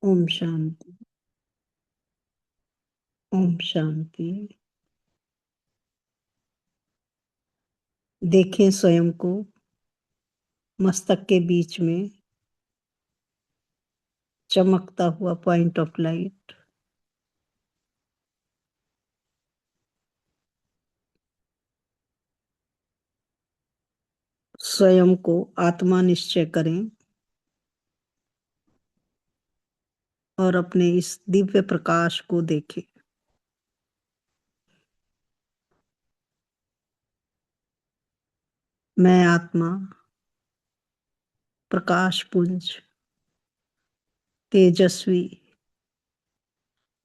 ओम शांति। ओम शांति। देखें स्वयं को मस्तक के बीच में चमकता हुआ पॉइंट ऑफ लाइट। स्वयं को आत्मा निश्चय करें और अपने इस दिव्य प्रकाश को देखें। मैं आत्मा प्रकाश पुंज तेजस्वी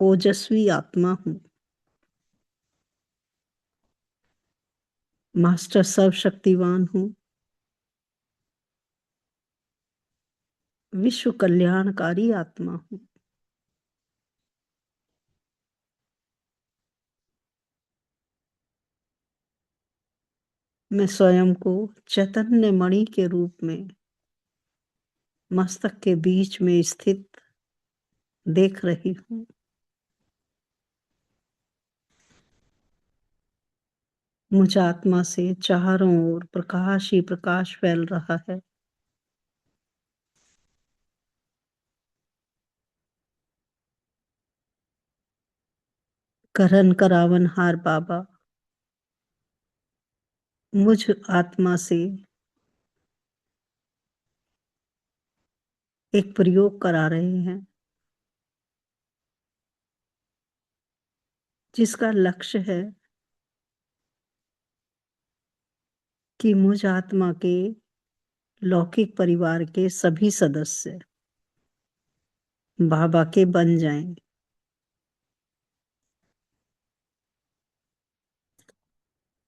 ओजस्वी आत्मा हूँ। मास्टर सर्वशक्तिवान हूँ। विश्व कल्याणकारी आत्मा हूँ। मैं स्वयं को चैतन्य मणि के रूप में मस्तक के बीच में स्थित देख रही हूँ। मुझ आत्मा से चारों ओर प्रकाश ही प्रकाश फैल रहा है। करन करावन हार बाबा मुझ आत्मा से एक प्रयोग करा रहे हैं जिसका लक्ष्य है कि मुझ आत्मा के लौकिक परिवार के सभी सदस्य बाबा के बन जाएं।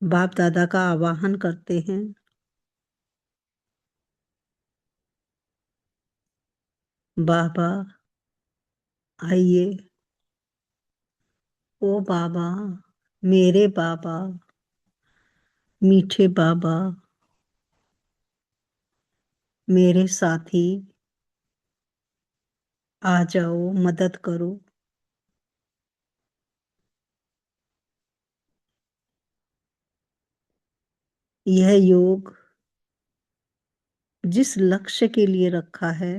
बाप दादा का आवाहन करते हैं। बाबा आइए। ओ बाबा, मेरे बाबा, मीठे बाबा, मेरे साथी, आ जाओ, मदद करो। यह योग जिस लक्ष्य के लिए रखा है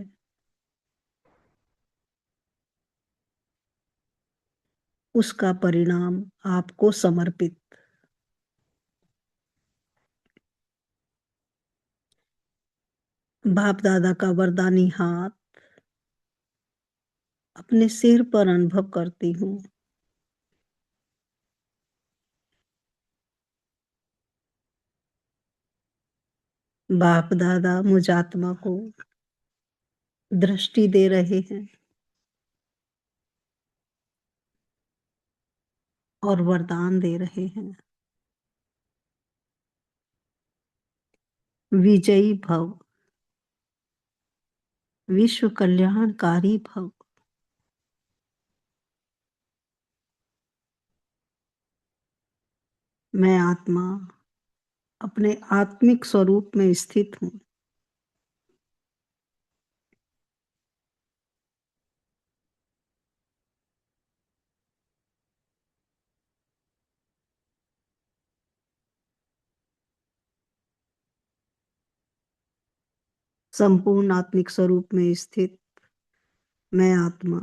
उसका परिणाम आपको समर्पित। बाप दादा का वरदानी हाथ अपने सिर पर अनुभव करती हूँ। बाप दादा मुझ आत्मा को दृष्टि दे रहे हैं और वरदान दे रहे हैं। विजयी भव, विश्व कल्याणकारी भव। मैं आत्मा अपने आत्मिक स्वरूप में स्थित हूँ। संपूर्ण आत्मिक स्वरूप में स्थित मैं आत्मा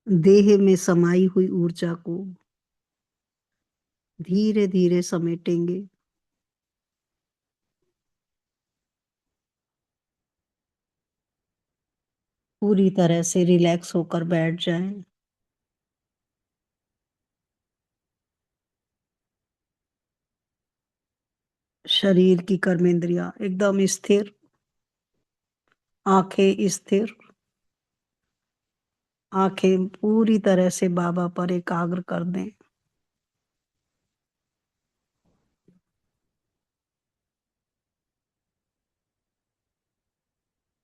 देह में समाई हुई ऊर्जा को धीरे धीरे समेटेंगे। पूरी तरह से रिलैक्स होकर बैठ जाएं। शरीर की कर्मेंद्रियां एकदम स्थिर, आंखें स्थिर, आंखें पूरी तरह से बाबा पर एकाग्र कर दें।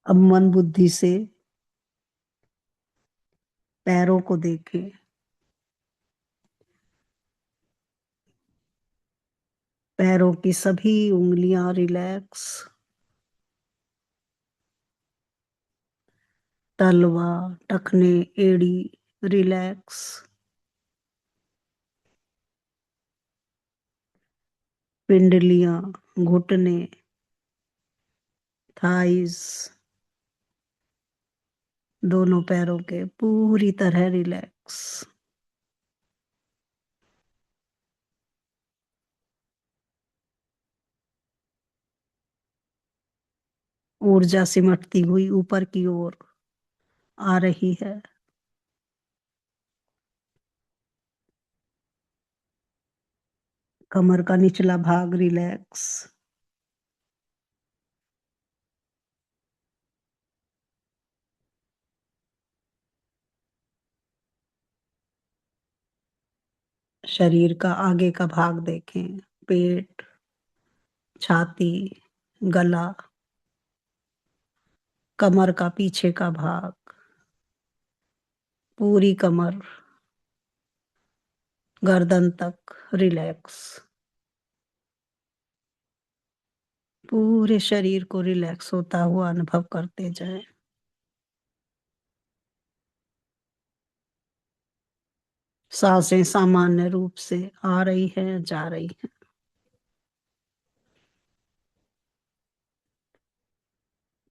अब मन बुद्धि से पैरों को देखें। पैरों की सभी उंगलियां रिलैक्स, तलवा, टखने, एड़ी रिलैक्स। पिंडलियां, घुटने, थाइस, दोनों पैरों के पूरी तरह रिलैक्स। ऊर्जा सिमटती हुई ऊपर की ओर आ रही है। कमर का निचला भाग रिलैक्स। शरीर का आगे का भाग देखें, पेट, छाती, गला, कमर का पीछे का भाग, पूरी कमर, गर्दन तक रिलैक्स। पूरे शरीर को रिलैक्स होता हुआ अनुभव करते जाएं। सांसें सामान्य रूप से आ रही है, जा रही है।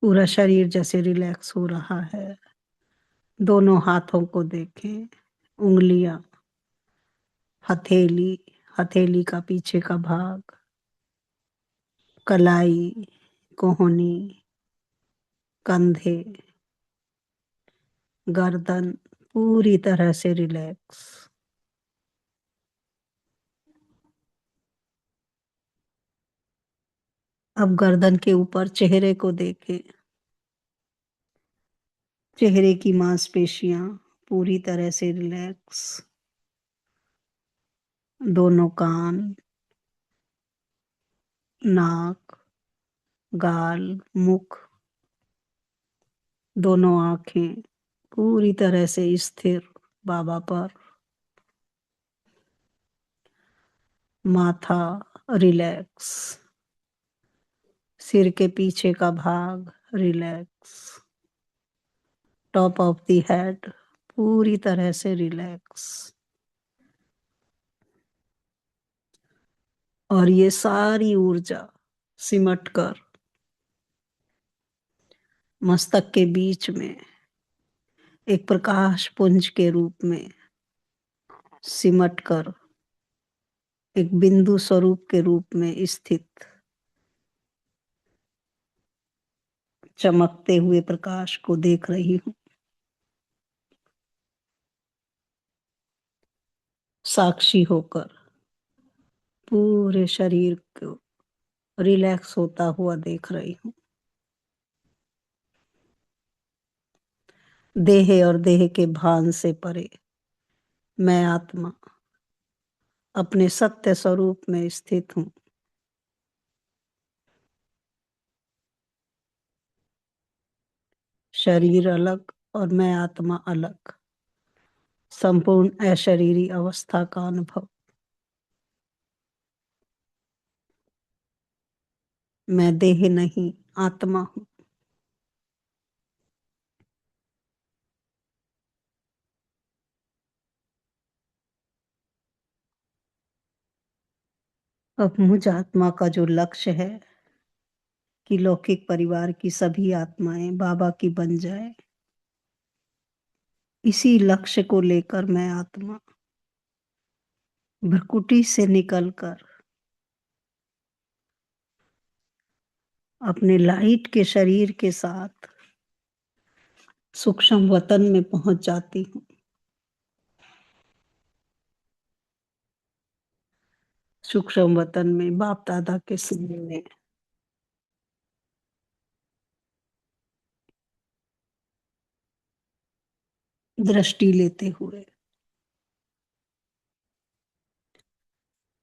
पूरा शरीर जैसे रिलैक्स हो रहा है। दोनों हाथों को देखें, उंगलियां, हथेली, हथेली का पीछे का भाग, कलाई, कोहनी, कंधे, गर्दन पूरी तरह से रिलैक्स। अब गर्दन के ऊपर चेहरे को देखें। चेहरे की मांसपेशियां पूरी तरह से रिलैक्स। दोनों कान, नाक, गाल, मुख, दोनों आंखें पूरी तरह से स्थिर बाबा पर। माथा रिलैक्स। सिर के पीछे का भाग relax. Top of the head पूरी तरह से रिलैक्स। और ये सारी ऊर्जा सिमट कर मस्तक के बीच में एक प्रकाश पुंज के रूप में सिमट कर एक बिंदु स्वरूप के रूप में स्थित चमकते हुए प्रकाश को देख रही हूँ। साक्षी होकर पूरे शरीर को रिलैक्स होता हुआ देख रही हूँ। देह और देह के भान से परे मैं आत्मा अपने सत्य स्वरूप में स्थित हूँ। शरीर अलग और मैं आत्मा अलग। संपूर्ण अशरीरी अवस्था का अनुभव। मैं देह नहीं, आत्मा हूँ। अब मुझ आत्मा का जो लक्ष्य है कि लौकिक परिवार की सभी आत्माएं बाबा की बन जाए, इसी लक्ष्य को लेकर मैं आत्मा भ्रकुटी से निकलकर अपने लाइट के शरीर के साथ सूक्ष्म वतन में पहुंच जाती हूँ। सूक्ष्म वतन में बाप दादा के सामने दृष्टि लेते हुए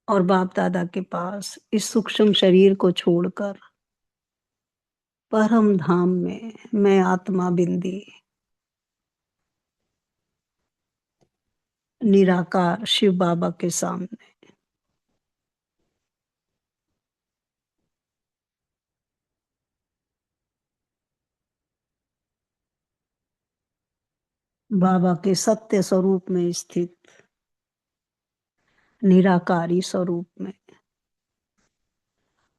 और बाप दादा के पास इस सूक्ष्म शरीर को छोड़कर परम धाम में मैं आत्मा बिंदी निराकार शिव बाबा के सामने बाबा के सत्य स्वरूप में स्थित, निराकारी स्वरूप में,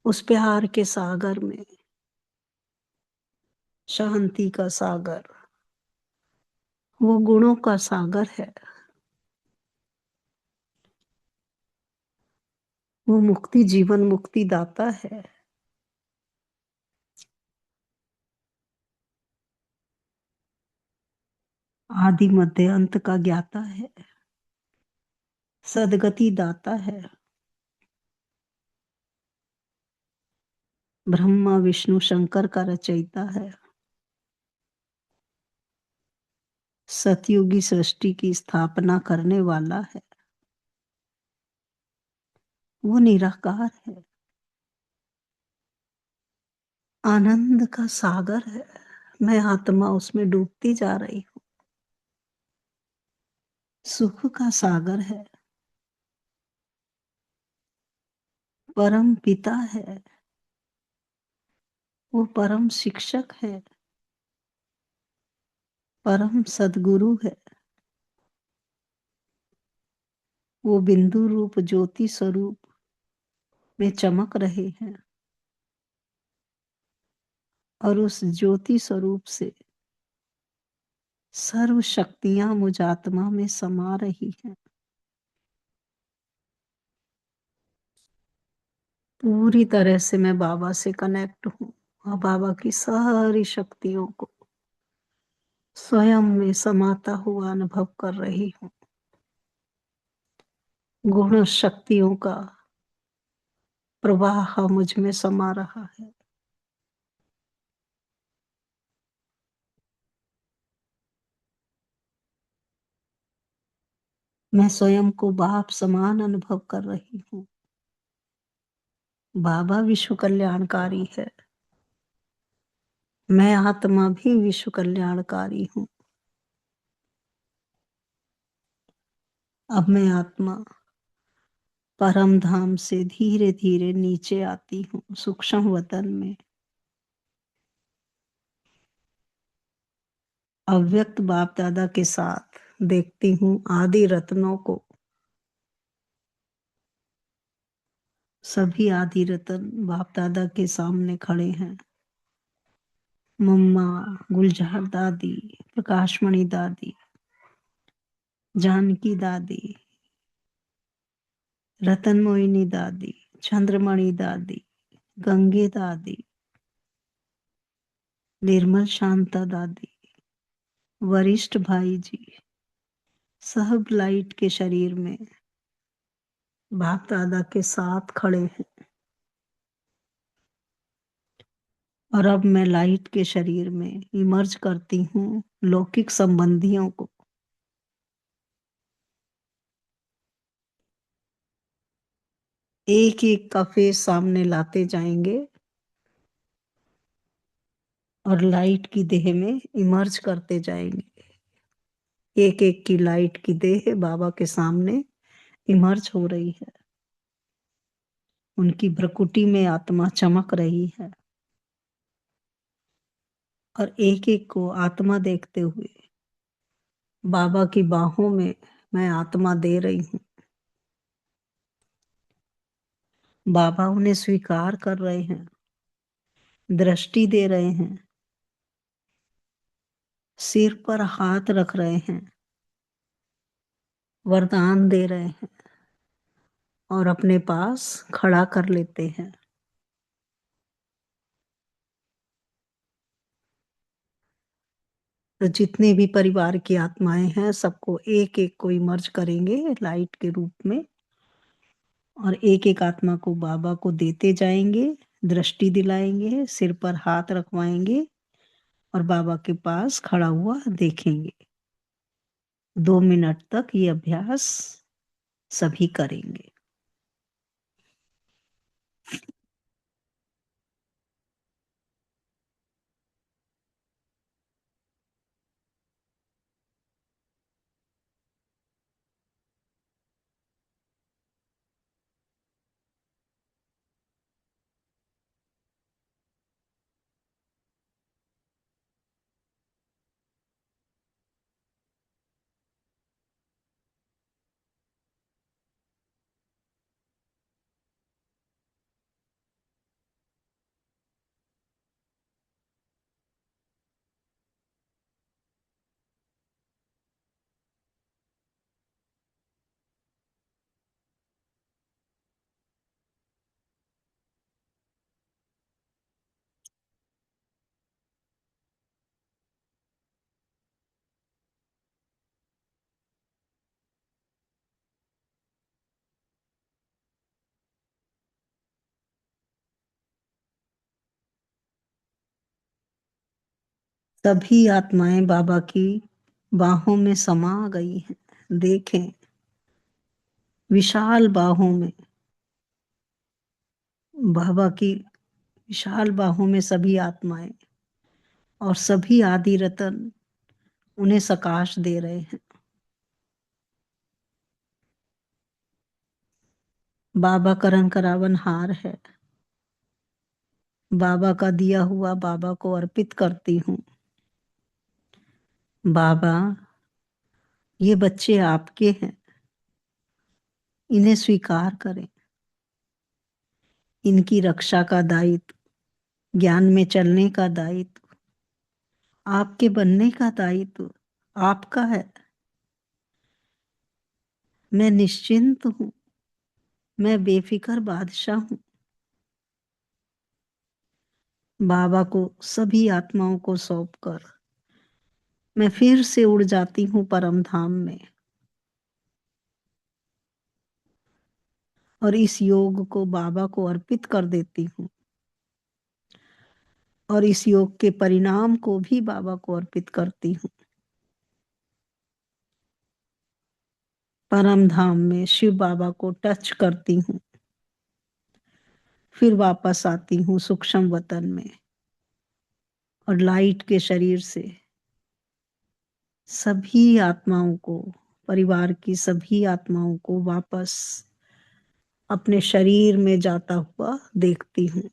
उस प्यार के सागर में, शांति का सागर, वो गुणों का सागर है। वो मुक्ति, जीवन मुक्ति दाता है। आदि मध्य अंत का ज्ञाता है। सदगति दाता है। ब्रह्मा विष्णु शंकर का रचयिता है। सतयुगी सृष्टि की स्थापना करने वाला है। वो निराकार है। आनंद का सागर है। मैं आत्मा उसमें डूबती जा रही हूँ। सुख का सागर है। परम पिता है। वो परम शिक्षक है। परम सदगुरु है। वो बिंदु रूप ज्योति स्वरूप में चमक रहे हैं और उस ज्योति स्वरूप से सर्व शक्तियां मुझ आत्मा में समा रही हैं। पूरी तरह से मैं बाबा से कनेक्ट हूँ और बाबा की सारी शक्तियों को स्वयं में समाता हुआ अनुभव कर रही हूँ। गुण शक्तियों का प्रवाह मुझ में समा रहा है। मैं स्वयं को बाप समान अनुभव कर रही हूँ। बाबा विश्व कल्याणकारी है। मैं आत्मा भी विश्व कल्याणकारी हूँ। अब मैं आत्मा परम धाम से धीरे धीरे नीचे आती हूँ, सूक्ष्म वतन में। अव्यक्त बाप दादा के साथ देखती हूँ आदि रत्नों को। सभी आदि रत्न बाप दादा के सामने खड़े हैं। मम्मा, गुलजार दादी, प्रकाशमणि दादी, जानकी दादी, रतन मोहिनी दादी, चंद्रमणि दादी, गंगे दादी, निर्मल शांता दादी, वरिष्ठ भाई जी, सब लाइट के शरीर में बाप दादा के साथ खड़े हैं। और अब मैं लाइट के शरीर में इमर्ज करती हूँ लौकिक संबंधियों को। एक एक का फेस सामने लाते जाएंगे और लाइट की देह में इमर्ज करते जाएंगे। एक एक की लाइट की देह बाबा के सामने इमर्ज हो रही है। उनकी भ्रकुटी में आत्मा चमक रही है और एक एक को आत्मा देखते हुए बाबा की बाहों में मैं आत्मा दे रही हूँ। बाबा उन्हें स्वीकार कर रहे हैं, दृष्टि दे रहे हैं, सिर पर हाथ रख रहे हैं, वरदान दे रहे हैं और अपने पास खड़ा कर लेते हैं। तो जितने भी परिवार की आत्माएं हैं सबको एक एक को इमर्ज करेंगे लाइट के रूप में और एक एक आत्मा को बाबा को देते जाएंगे, दृष्टि दिलाएंगे, सिर पर हाथ रखवाएंगे और बाबा के पास खड़ा हुआ देखेंगे। 2 मिनट तक ये अभ्यास सभी करेंगे। सभी आत्माएं बाबा की बाहों में समा गई हैं। देखें, विशाल बाहों में, बाबा की विशाल बाहों में सभी आत्माएं और सभी आदि रतन उन्हें सकाश दे रहे हैं। बाबा का रंग करावन हार है, बाबा का दिया हुआ बाबा को अर्पित करती हूँ। बाबा, ये बच्चे आपके हैं, इन्हें स्वीकार करें। इनकी रक्षा का दायित्व, ज्ञान में चलने का दायित्व, आपके बनने का दायित्व आपका है। मैं निश्चिंत हूँ, मैं बेफिक्र बादशाह हूँ। बाबा को सभी आत्माओं को सौंपकर मैं फिर से उड़ जाती हूँ परम धाम में, और इस योग को बाबा को अर्पित कर देती हूँ, और इस योग के परिणाम को भी बाबा को अर्पित करती हूँ। परम धाम में शिव बाबा को टच करती हूँ, फिर वापस आती हूँ सूक्ष्म वतन में, और लाइट के शरीर से सभी आत्माओं को, परिवार की सभी आत्माओं को वापस अपने शरीर में जाता हुआ देखती हूँ।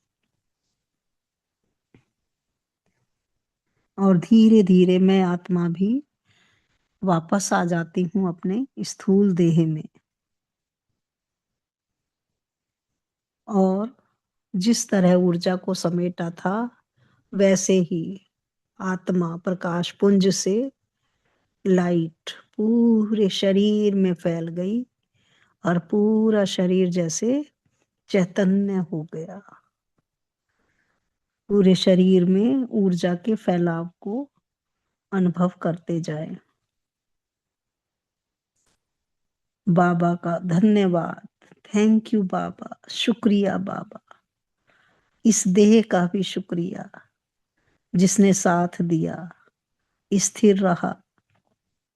और धीरे धीरे मैं आत्मा भी वापस आ जाती हूँ अपने स्थूल देह में, और जिस तरह ऊर्जा को समेटा था वैसे ही आत्मा प्रकाश पुंज से लाइट पूरे शरीर में फैल गई, और पूरा शरीर जैसे चैतन्य हो गया। पूरे शरीर में ऊर्जा के फैलाव को अनुभव करते जाए। बाबा का धन्यवाद, थैंक यू बाबा, शुक्रिया बाबा। इस देह का भी शुक्रिया जिसने साथ दिया, स्थिर रहा।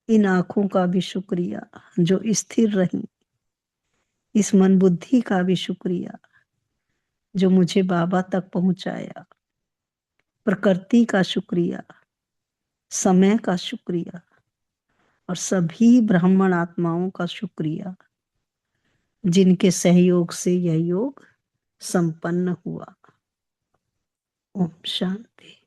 इन आंखों का भी शुक्रिया जो स्थिर रही। इस मन बुद्धि का भी शुक्रिया जो मुझे बाबा तक पहुंचाया। प्रकृति का शुक्रिया, समय का शुक्रिया, और सभी ब्राह्मण आत्माओं का शुक्रिया जिनके सहयोग से यह योग संपन्न हुआ। ओम शांति।